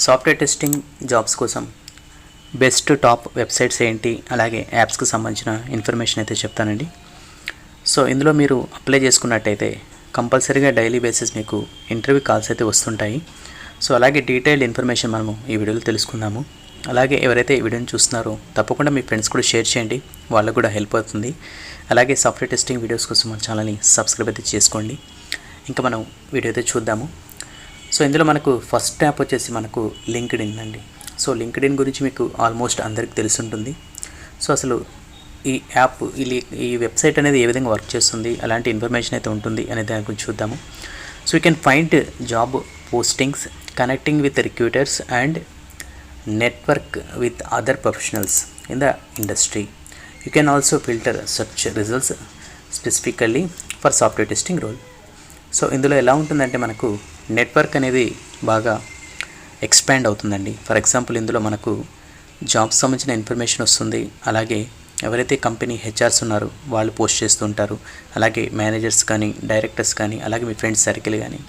Software testing jobs కోసం best top websites ఏంటి, అలాగే యాప్స్కి సంబంధించిన ఇన్ఫర్మేషన్ అయితే చెప్తానండి. సో ఇందులో మీరు అప్లై చేసుకున్నట్టయితే కంపల్సరీగా డైలీ బేసిస్ మీకు ఇంటర్వ్యూ కాల్స్ అయితే వస్తుంటాయి. సో అలాగే డీటెయిల్డ్ ఇన్ఫర్మేషన్ మనము ఈ వీడియోలో తెలుసుకుందాము. అలాగే ఎవరైతే ఈ వీడియోని చూస్తున్నారో తప్పకుండా మీ ఫ్రెండ్స్ కూడా షేర్ చేయండి, వాళ్ళకు కూడా హెల్ప్ అవుతుంది. అలాగే సాఫ్ట్వేర్ టెస్టింగ్ వీడియోస్ కోసం మన ఛానల్ని సబ్స్క్రైబ్ అయితే చేసుకోండి. ఇంకా మనం వీడియో అయితే చూద్దాము. సో ఇందులో మనకు ఫస్ట్ యాప్ వచ్చేసి మనకు లింక్డ్ఇన్ అండి. సో లింక్డ్ఇన్ గురించి మీకు ఆల్మోస్ట్ అందరికీ తెలిసి ఉంటుంది. సో అసలు ఈ యాప్ ఈ వెబ్సైట్ అనేది ఏ విధంగా వర్క్ చేస్తుంది, అలాంటి ఇన్ఫర్మేషన్ అయితే ఉంటుంది అనే దాని గురించి చూద్దాము. So you can find job postings, connecting with recruiters and network with other professionals in the industry. You can also filter search results specifically for software testing role. So ఇందులో ఎలా ఉంటుందంటే మనకు నెట్వర్క్ అనేది బాగా ఎక్స్పాండ్ అవుతుందండి. For example ఇందులో మనకు jobs సంబంధించిన ఇన్ఫర్మేషన్ వస్తుంది. అలాగే ఎవరైతే కంపెనీ హెచ్ఆర్స్ ఉన్నారో వాళ్ళు పోస్ట్ చేస్తూ ఉంటారు. అలాగే మేనేజర్స్ కానీ, డైరెక్టర్స్ కానీ, అలాగే మీ ఫ్రెండ్స్ సర్కిల్ కానీ.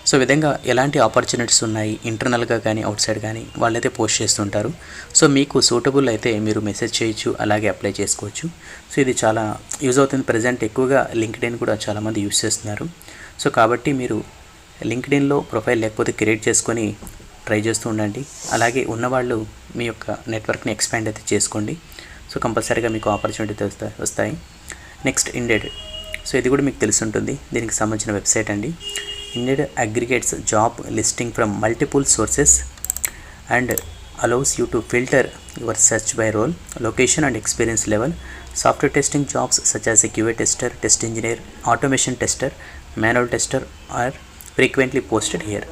సో ఈ విధంగా ఎలాంటి ఆపర్చునిటీస్ ఉన్నాయి ఇంటర్నల్గా కానీ అవుట్ సైడ్ కానీ వాళ్ళైతే పోస్ట్ చేస్తుంటారు. సో మీకు సూటబుల్ అయితే మీరు మెసేజ్ చేయొచ్చు, అలాగే అప్లై చేసుకోవచ్చు. సో ఇది చాలా యూజ్ అవుతుంది. ప్రజెంట్ ఎక్కువగా లింక్డ్ఇన్ కూడా చాలామంది యూజ్ చేస్తున్నారు. సో కాబట్టి మీరు లింక్డ్ఇన్లో ప్రొఫైల్ లేకపోతే క్రియేట్ చేసుకొని ట్రై చేస్తూ ఉండండి. అలాగే ఉన్నవాళ్ళు మీ యొక్క నెట్వర్క్ని ఎక్స్పాండ్ అయితే చేసుకోండి. సో కంపల్సరీగా మీకు ఆపర్చునిటీ వస్తాయి. నెక్స్ట్ ఇండెడ్. సో ఇది కూడా మీకు తెలిసి ఉంటుంది, దీనికి సంబంధించిన వెబ్సైట్ అండి. Indeed aggregates job listing from multiple sources and allows you to filter your search by role, location and experience level. Software testing jobs such as a QA tester, test engineer, automation tester, manual tester are frequently posted here.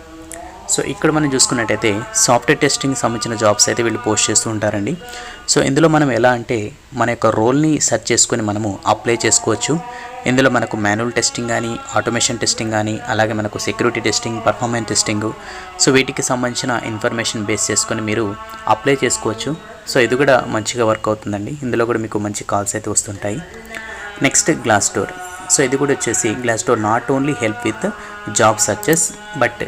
So ఇక్కడ మనం చూసుకున్నట్టయితే software testing సంబంధించిన jobs అయితే వీళ్ళు post చేస్తూ ఉంటారండి. So ఇందులో మనం ఎలా అంటే మన యొక్క రోల్ని సెర్చ్ చేసుకొని మనము అప్లై చేసుకోవచ్చు. ఇందులో మనకు మాన్యువల్ టెస్టింగ్ కానీ, ఆటోమేషన్ టెస్టింగ్ కానీ, అలాగే మనకు security testing, performance testing, so వీటికి సంబంధించిన ఇన్ఫర్మేషన్ బేస్ చేసుకొని మీరు అప్లై చేసుకోవచ్చు. సో ఇది కూడా మంచిగా వర్క్ అవుతుందండి. ఇందులో కూడా మీకు మంచి కాల్స్ అయితే వస్తుంటాయి. Next Glassdoor. సో ఇది కూడా వచ్చేసి Glassdoor not only help with job searches but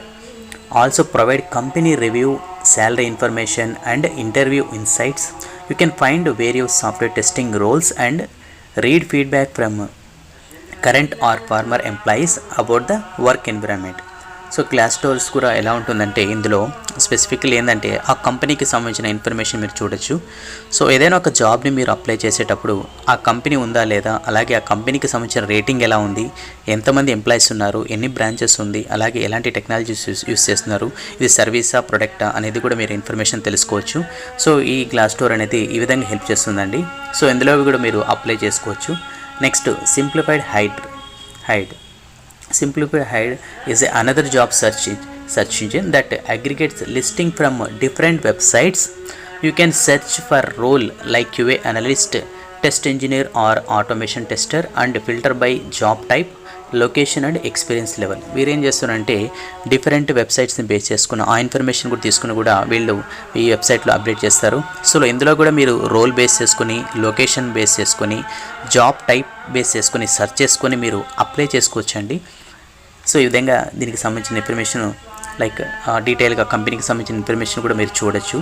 also provide company review, salary information and interview insights. You can find various software testing roles and read feedback from current or former employees about the work environment. So Glassdoors కూడా ఎలా ఉంటుందంటే ఇందులో specifically ఏంటంటే ఆ కంపెనీకి సంబంధించిన information మీరు చూడొచ్చు. సో ఏదైనా ఒక జాబ్ని మీరు అప్లై చేసేటప్పుడు ఆ కంపెనీ ఉందా లేదా, అలాగే ఆ కంపెనీకి సంబంధించిన రేటింగ్ ఎలా ఉంది, ఎంతమంది ఎంప్లాయీస్ ఉన్నారు, ఎన్ని బ్రాంచెస్ ఉంది, అలాగే ఎలాంటి టెక్నాలజీస్ యూస్ చేస్తున్నారు, ఇది సర్వీసా ప్రొడక్టా అనేది కూడా మీరు ఇన్ఫర్మేషన్ తెలుసుకోవచ్చు. సో ఈ గ్లాస్డోర్ అనేది ఈ విధంగా హెల్ప్ చేస్తుందండి. సో ఇందులో కూడా మీరు అప్లై చేసుకోవచ్చు. Next simplified hide. Simplified Hide is another job search engine that aggregates listing from different websites. You can search for role like QA analyst, test engineer or automation tester and filter by job type, location and experience level. వీరేం చేస్తున్నారంటే different వెబ్సైట్స్ని base చేసుకున్న ఆ information కూడా తీసుకుని కూడా వీళ్ళు ఈ వెబ్సైట్లో అప్డేట్ చేస్తారు. సో ఇందులో కూడా మీరు రోల్ బేస్ చేసుకుని, లొకేషన్ బేస్ చేసుకొని, జాబ్ టైప్ బేస్ చేసుకొని సెర్చ్ చేసుకొని మీరు అప్లై చేసుకోవచ్చండి. సో ఈ విధంగా దీనికి సంబంధించిన ఇన్ఫర్మేషన్ లైక్ డీటెయిల్గా కంపెనీకి సంబంధించిన ఇన్ఫర్మేషన్ కూడా మీరు చూడొచ్చు.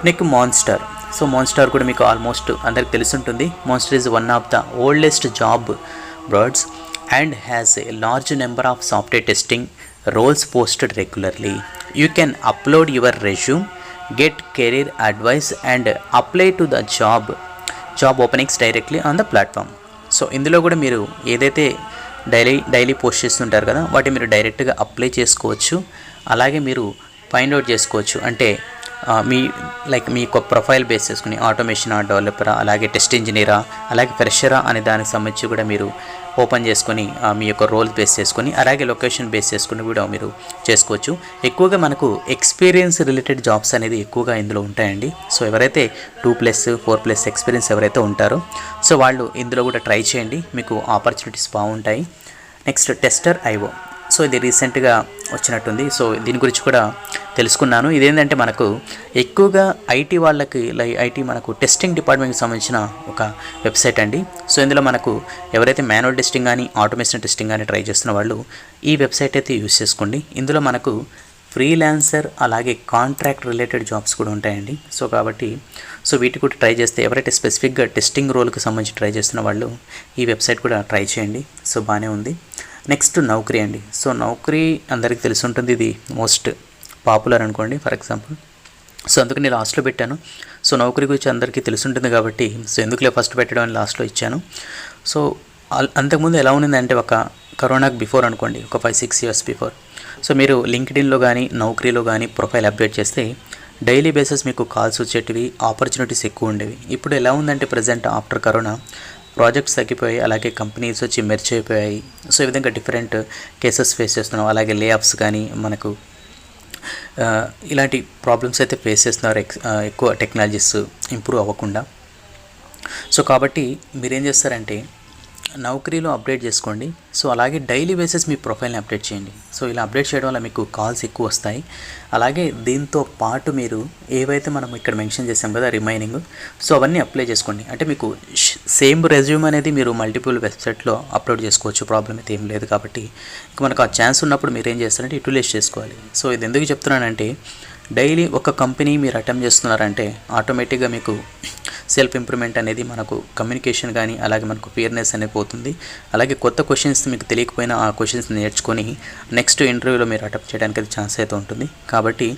Next monster. సో మాన్స్టర్ కూడా మీకు ఆల్మోస్ట్ అందరికి తెలిసి ఉంటుంది. Monster is one of the oldest job birds and has a large number of software testing roles posted regularly. You can upload your resume, get career advice and apply to the job openings directly on the platform. So ఇందులో కూడా మీరు ఏదైతే daily post చేస్తుంటారు కదా వాటి మీరు డైరెక్ట్గా apply చేసుకోవచ్చు. అలాగే మీరు ఫైండ్ అవుట్ చేసుకోవచ్చు అంటే మీ ప్రొఫైల్ బేస్ చేసుకుని ఆటోమేషనా, డెవలపరా, అలాగే టెస్ట్ ఇంజనీరా, అలాగే ఫ్రెషరా అనే దానికి సంబంధించి కూడా మీరు ఓపెన్ చేసుకొని మీ యొక్క రోల్ బేస్ చేసుకొని, అలాగే లొకేషన్ బేస్ చేసుకుని కూడా మీరు చేసుకోవచ్చు. ఎక్కువగా మనకు ఎక్స్పీరియన్స్ రిలేటెడ్ జాబ్స్ అనేది ఎక్కువగా ఇందులో ఉంటాయండి. సో ఎవరైతే 2+ 4+ ఎక్స్పీరియన్స్ ఎవరైతే ఉంటారో సో వాళ్ళు ఇందులో కూడా ట్రై చేయండి, మీకు ఆపర్చునిటీస్ బాగుంటాయి. Next tester IO. సో ఇది రీసెంట్గా వచ్చినట్టుంది. సో దీని గురించి కూడా తెలుసుకున్నాను. ఇదేంటంటే మనకు ఎక్కువగా ఐటీ మనకు టెస్టింగ్ డిపార్ట్మెంట్కి సంబంధించిన ఒక వెబ్సైట్ అండి. సో ఇందులో మనకు ఎవరైతే మాన్యువల్ టెస్టింగ్ కానీ, ఆటోమేషన్ టెస్టింగ్ కానీ ట్రై చేస్తున్న వాళ్ళు ఈ వెబ్సైట్ అయితే యూస్ చేసుకోండి. ఇందులో మనకు ఫ్రీలాన్సర్ అలాగే కాంట్రాక్ట్ రిలేటెడ్ జాబ్స్ కూడా ఉంటాయండి. సో కాబట్టి వీటి కూడా ట్రై చేస్తే ఎవరైతే స్పెసిఫిక్గా టెస్టింగ్ రోల్కి సంబంధించి ట్రై చేస్తున్న వాళ్ళు ఈ వెబ్సైట్ కూడా ట్రై చేయండి. సో బాగానే ఉంది. నెక్స్ట్ నౌకరీ అండి. సో నౌకరీ అందరికీ తెలిసి ఉంటుంది, ఇది మోస్ట్ పాపులర్ అనుకోండి ఫర్ ఎగ్జాంపుల్. సో అందుకని లాస్ట్లో పెట్టాను. సో నౌకరీ గురించి అందరికీ తెలిసి ఉంటుంది కాబట్టి ఎందుకులే ఫస్ట్ పెట్టడం అని లాస్ట్లో ఇచ్చాను. సో అంతకుముందు ఎలా ఉన్నదంటే ఒక కరోనాకి బిఫోర్ అనుకోండి, ఒక 5-6 years బిఫోర్. సో మీరు లింక్డ్ఇన్లో కానీ నౌకరీలో కానీ ప్రొఫైల్ అప్డేట్ చేస్తే డైలీ బేసిస్ మీకు కాల్స్ వచ్చేటివి, ఆపర్చునిటీస్ ఎక్కువ ఉండేవి. ఇప్పుడు ఎలా ఉందంటే ప్రజెంట్ ఆఫ్టర్ కరోనా ప్రాజెక్ట్స్ తగ్గిపోయాయి, అలాగే కంపెనీస్ వచ్చి మెర్జ్ అయిపోయాయి. సో ఈ విధంగా డిఫరెంట్ కేసెస్ ఫేస్ చేస్తున్నాం. అలాగే లే ఆఫ్స్ కానీ మనకు ఇలాంటి ప్రాబ్లమ్స్ అయితే ఫేస్ చేస్తున్నారు ఎక్కువ టెక్నాలజీస్ ఇంప్రూవ్ అవ్వకుండా. సో కాబట్టి మీరేం చేస్తారంటే నౌకరీలో అప్డేట్ చేసుకోండి. సో అలాగే డైలీ బేసిస్ మీ ప్రొఫైల్ని అప్డేట్ చేయండి. సో ఇలా అప్డేట్ చేయడం వల్ల మీకు కాల్స్ ఎక్కువ వస్తాయి. అలాగే దీంతో పాటు మీరు ఏవైతే మనం ఇక్కడ మెన్షన్ చేసాం కదా రిమైనింగ్, సో అవన్నీ అప్లై చేసుకోండి. అంటే మీకు సేమ్ రెజ్యూమ్ అనేది మీరు మల్టిపుల్ వెబ్సైట్లో అప్లోడ్ చేసుకోవచ్చు, ప్రాబ్లం అయితే ఏం లేదు. కాబట్టి ఇక మనకు ఆ ఛాన్స్ ఉన్నప్పుడు మీరు ఏం చేస్తారంటే యూటిలైజ్ చేసుకోవాలి. సో ఇది ఎందుకు చెప్తున్నానంటే డైలీ ఒక కంపెనీ మీరు అటెంప్ట్ చేస్తున్నారంటే ఆటోమేటిక్గా మీకు సెల్ఫ్ ఇంప్రూవ్మెంట్ అనేది, మనకు కమ్యూనికేషన్ కానీ అలాగే మనకు ఫియర్నెస్ అనేది పోతుంది. అలాగే కొత్త క్వశ్చన్స్ మీకు తెలియకపోయినా ఆ క్వశ్చన్స్ నేర్చుకొని నెక్స్ట్ ఇంటర్వ్యూలో మీరు అటెంప్ట్ చేయడానికి అది ఛాన్స్ అయితే ఉంటుంది. కాబట్టి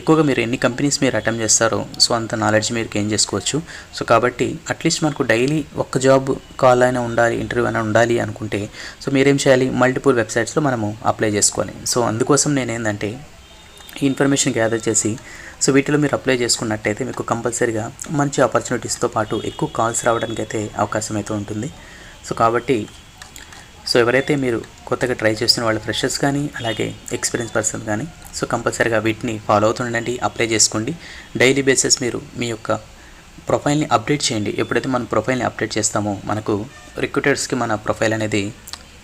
ఎక్కువగా మీరు ఎన్ని కంపెనీస్ మీరు అటెంప్ట్ చేస్తారో సో అంత నాలెడ్జ్ మీరు గెయిన్ చేసుకోవచ్చు. సో కాబట్టి అట్లీస్ట్ మనకు డైలీ ఒక్క జాబ్ కాల్ అయినా ఉండాలి, ఇంటర్వ్యూ అయినా ఉండాలి అనుకుంటే సో మీరేం చేయాలి, మల్టిపుల్ వెబ్సైట్స్లో మనము అప్లై చేసుకోవాలి. సో అందుకోసం నేను ఏంటంటే ఈ ఇన్ఫర్మేషన్ గ్యాదర్ చేసి సో వీటిలో మీరు అప్లై చేసుకున్నట్టయితే మీకు కంపల్సరీగా మంచి ఆపర్చునిటీస్తో పాటు ఎక్కువ కాల్స్ రావడానికి అయితే అవకాశం అయితే ఉంటుంది. సో కాబట్టి ఎవరైతే మీరు కొత్తగా ట్రై చేస్తున్న వాళ్ళు ఫ్రెషర్స్ కానీ అలాగే ఎక్స్పీరియన్స్ పర్సన్ కానీ సో కంపల్సరీగా వీటిని ఫాలో అవుతుండండి, అప్లై చేసుకోండి. డైలీ బేసిస్ మీరు మీ యొక్క ప్రొఫైల్ని అప్డేట్ చేయండి. ఎప్పుడైతే మనం ప్రొఫైల్ని అప్డేట్ చేస్తామో మనకు రిక్రూటర్స్కి మన ప్రొఫైల్ అనేది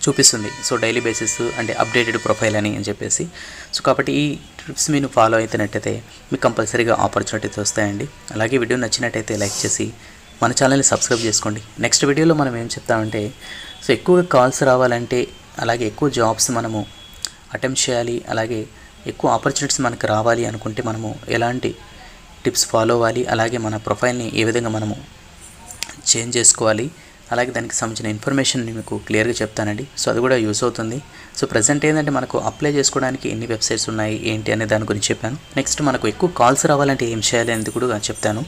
చూపిస్తుంది. సో డైలీ బేసిస్ అంటే అప్డేటెడ్ ప్రొఫైల్ అని చెప్పేసి. సో కాబట్టి ఈ టిప్స్ మీరు ఫాలో అవుతున్నట్టయితే మీకు కంపల్సరీగా ఆపర్చునిటీస్ వస్తాయండి. అలాగే వీడియో నచ్చినట్టయితే లైక్ చేసి మన ఛానల్ని సబ్స్క్రైబ్ చేసుకోండి. నెక్స్ట్ వీడియోలో మనం ఏం చెప్తామంటే సో ఎక్కువగా కాల్స్ రావాలంటే అలాగే ఎక్కువ జాబ్స్ మనము అటెంప్ట్ చేయాలి, అలాగే ఎక్కువ ఆపర్చునిటీస్ మనకు రావాలి అనుకుంటే మనము ఎలాంటి టిప్స్ ఫాలో అవ్వాలి, అలాగే మన ప్రొఫైల్ని ఏ విధంగా మనము చేంజ్ చేసుకోవాలి, అలాగే దానికి సంబంధించిన ఇన్ఫర్మేషన్ మీకు క్లియర్గా చెప్తానండి. సో అది కూడా యూస్ అవుతుంది. సో ప్రజెంట్ ఏంటంటే మనకు అప్లై చేసుకోవడానికి ఎన్ని వెబ్సైట్స్ ఉన్నాయి ఏంటి అనే దాని గురించి చెప్పాను. నెక్స్ట్ మనకు ఎక్కువ కాల్స్ రావాలంటే ఏం చేయాలి అనేది కూడా చెప్తాను.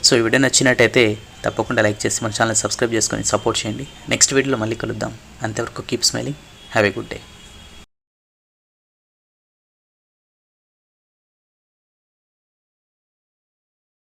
సో ఈ వీడియో నచ్చినట్టయితే తప్పకుండా లైక్ చేసి మన ఛానల్ సబ్స్క్రైబ్ చేసుకొని సపోర్ట్ చేయండి. నెక్స్ట్ వీడియోలో మళ్ళీ కలుద్దాం. అంతవరకు keep smiling, have a good day.